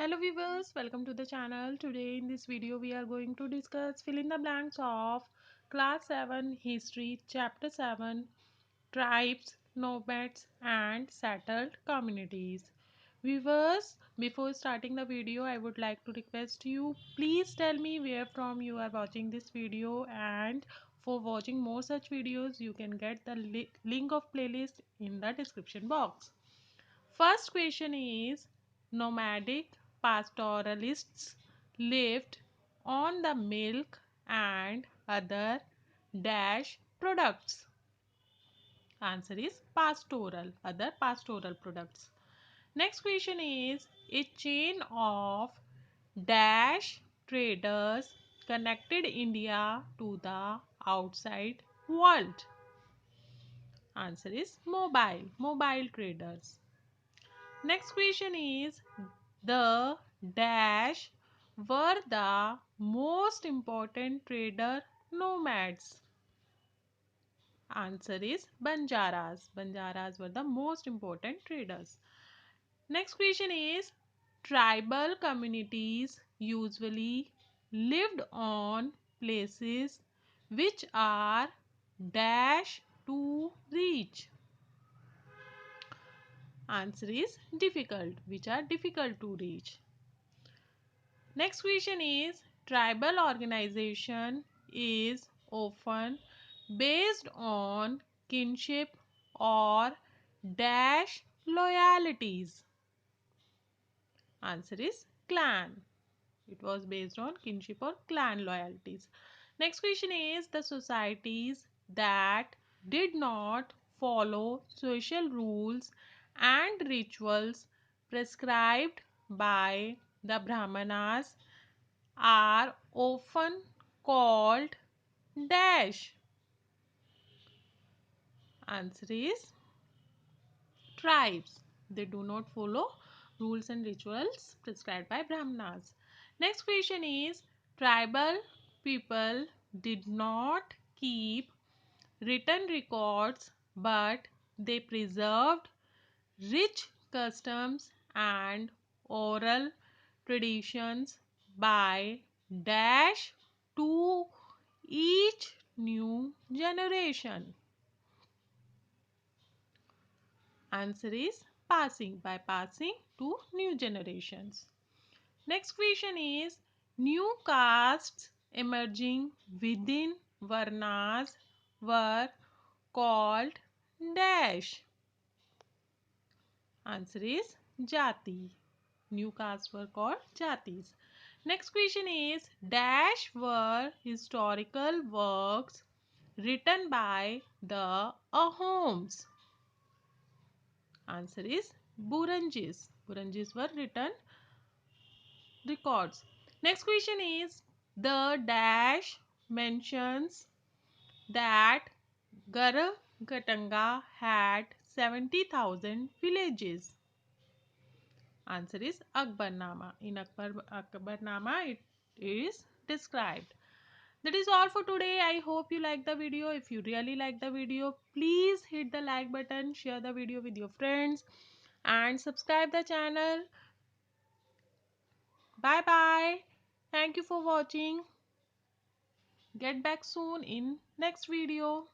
Hello viewers, welcome to the channel. Today in this video we are going to discuss fill in the blanks of class 7 history chapter 7 tribes, nomads and settled communities. Viewers, before starting the video I would like to request you please tell me where from you are watching this video, and for watching more such videos you can get the link of playlist in the description box. First question is, nomadic pastoralists lived on the milk and other dash products. Answer is pastoral, other pastoral products. Next question is, a chain of dash traders connected India to the outside world. Answer is mobile traders. Next question is, the dash were the most important trader nomads. Answer is Banjaras. Banjaras were the most important traders. Next question is, tribal communities usually lived on places which are dash to reach. Answer is difficult, which are difficult to reach. Next question is, tribal organization is often based on kinship or dash loyalties. Answer is clan. It was based on kinship or clan loyalties. Next question is, the societies that did not follow social rules and rituals prescribed by the Brahmanas are often called dash. Answer is tribes. They do not follow rules and rituals prescribed by Brahmanas. Next question is, tribal people did not keep written records but they preserved rich customs and oral traditions by dash to each new generation. Answer is passing, by passing to new generations. Next question is, new castes emerging within Varnas were called dash. Answer is jati. New castes were called jatis. Next question is, dash were historical works written by the Ahoms. Answer is Burunjis. Burunjis were written records. Next question is, the dash mentions that Gargatanga had 70,000 villages. Answer is Akbarnama. In Akbarnama it is described. That is all for today. I hope you like the video. If you really like the video, please hit the like button, share the video with your friends and subscribe the channel. Bye bye. Thank you for watching. Get back soon in next video.